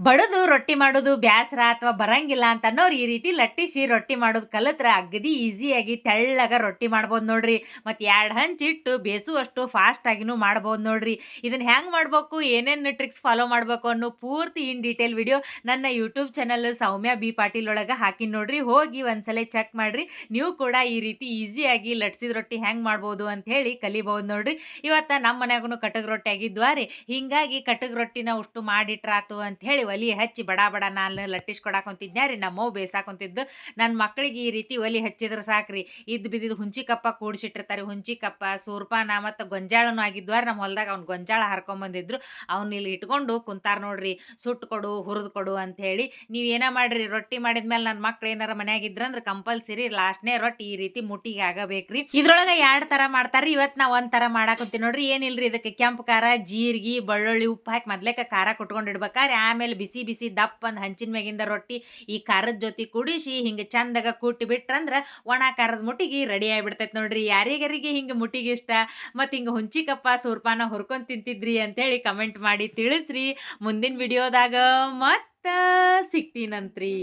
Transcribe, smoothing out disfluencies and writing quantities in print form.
ಬಡದು ರೊಟ್ಟಿ ಮಾಡೋದು ಬ್ಯಾಸರ ಅಥವಾ ಬರಂಗಿಲ್ಲ ಅಂತ ಅನ್ನೋರು ಈ ರೀತಿ ಲಟ್ಟಿಸಿ ರೊಟ್ಟಿ ಮಾಡೋದು ಕಲಿತ್ರ ಅಗದಿ ಈಸಿಯಾಗಿ ತೆಳ್ಳಗ ರೊಟ್ಟಿ ಮಾಡ್ಬೋದು ನೋಡ್ರಿ. ಮತ್ತು 2 ಹಂಚಿಟ್ಟು ಬೇಸುವಷ್ಟು ಫಾಸ್ಟ್ ಆಗಿನೂ ಮಾಡ್ಬೋದು ನೋಡ್ರಿ. ಇದನ್ನ ಹೆಂಗ್ ಮಾಡ್ಬೇಕು, ಏನೇನು ಟ್ರಿಕ್ಸ್ ಫಾಲೋ ಮಾಡ್ಬೇಕು ಅನ್ನೋ ಪೂರ್ತಿ ಇನ್ ಡೀಟೇಲ್ ವಿಡಿಯೋ ನನ್ನ ಯೂಟ್ಯೂಬ್ ಚಾನಲ್ ಸೌಮ್ಯ ಬಿ ಪಾಟೀಲ್ ಒಳಗೆ ಹಾಕಿನಿ ನೋಡ್ರಿ. ಹೋಗಿ ಒಂದ್ಸಲ ಚೆಕ್ ಮಾಡ್ರಿ. ನೀವು ಕೂಡ ಈ ರೀತಿ ಈಸಿಯಾಗಿ ಲಟ್ಸಿದ ರೊಟ್ಟಿ ಹೆಂಗ್ ಮಾಡ್ಬೋದು ಅಂತ ಹೇಳಿ ಕಲಿಬಹುದು ನೋಡ್ರಿ. ಇವತ್ತ ನಮ್ಮ ಮನ್ಯಾಗೂ ಕಟಕ್ ರೊಟ್ಟಿ ಆಗಿದ್ವಾರಿ, ಹಿಂಗಾಗಿ ಕಟಕ್ ರೊಟ್ಟಿನ ಉಷ್ಟು ಮಾಡಿಟ್ರಾತು ಅಂತ ಹೇಳಿ ಒಲಿ ಹಚ್ಚಿ ಬಡ ಬಡ ನಾನು ಲಟ್ಟಿಸ್ಕೊಡಾಕೊಂತಿದ್ನ್ಯಾ ರೀ. ನಮ್ಮವ್ ಬೇಸಾಕೊಂತಿದ್ದು. ನನ್ನ ಮಕ್ಕಳಿಗೆ ಈ ರೀತಿ ಒಲಿ ಹಚ್ಚಿದ್ರೆ ಸಾಕ್ರಿ, ಇದ್ ಬಿದ್ದಿದ್ದು ಹುಂಚಿ ಕಪ್ಪ ಕೂಡಿಸಿಟ್ಟಿರ್ತಾರೆ. ಹುಂಚಿ ಕಪ್ಪ, ಸೂರ್ಪಾನ ಮತ್ತು ಗೊಂಜಾಳನು ಆಗಿದ್ವಾರ ನಮ್ಮ ಹೊಲ್ದಾಗ. ಅವ್ನು ಗೊಂಜಾಳ ಹರ್ಕೊಂಬಂದಿದ್ರು, ಅವ್ನ ಇಲ್ಲಿ ಇಟ್ಕೊಂಡು ಕುಂತಾರ ನೋಡ್ರಿ. ಸುಟ್ಟು ಕೊಡು, ಹುರಿದು ಕೊಡು ಅಂತ ಹೇಳಿ. ನೀವು ಏನ ಮಾಡ್ರಿ, ರೊಟ್ಟಿ ಮಾಡಿದ್ಮೇಲೆ ನನ್ನ ಮಕ್ಳು ಏನಾರ ಮನ್ಯಾಗ ಇದ್ರಂದ್ರೆ ಕಂಪಲ್ಸರಿ ಲಾಸ್ಟ್ನೇ ರೊಟ್ಟಿ ಈ ರೀತಿ ಮುಟ್ಟಿಗೆ ಆಗಬೇಕ್ರಿ. ಇದ್ರೊಳಗೆ 2 ತರ ಮಾಡ್ತಾರ್ರಿ. ಇವತ್ತು ನಾ ಒಂದ್ ತರ ಮಾಡಾಕಂತೀನಿ ನೋಡ್ರಿ. ಏನಿಲ್ರಿ, ಇದಕ್ಕೆ ಕೆಂಪು ಖಾರ, ಜೀರಿಗೆ, ಬೆಳ್ಳುಳ್ಳಿ, ಉಪ್ಪು ಹಾಕಿ ಮೊದ್ಲೇಕ ಖಾರ ಕೊಟ್ಕೊಂಡು ಇಡ್ಬೇಕಾರೆ, ಆಮೇಲೆ ಬಿಸಿ ಬಿಸಿ ದಪ್ಪ ಒಂದು ಹಂಚಿನ ಮ್ಯಾಗಿಂದ ರೊಟ್ಟಿ ಈ ಖಾರದ ಜೊತೆ ಕುಡಿಸಿ ಹಿಂಗೆ ಚಂದಾಗ ಕೂಟಿ ಬಿಟ್ರಂದ್ರೆ ಒಣ ಖಾರದ ಮುಟ್ಟಿಗೆ ರೆಡಿ ಆಗಿಬಿಡ್ತೈತೆ ನೋಡ್ರಿ. ಯಾರಿಗರಿಗೆ ಹಿಂಗೆ ಮುಟ್ಟಿಗೆ ಇಷ್ಟ ಮತ್ತು ಹಿಂಗೆ ಹುಂಚಿಕಪ್ಪ ಸೂರ್ಪಾನ ಹುರ್ಕೊಂಡು ತಿಂತಿದ್ರಿ ಅಂತೇಳಿ ಕಮೆಂಟ್ ಮಾಡಿ ತಿಳಿಸ್ರಿ. ಮುಂದಿನ ವಿಡಿಯೋದಾಗ ಮತ್ತೆ ಸಿಗ್ತೀನಂತ್ರಿ.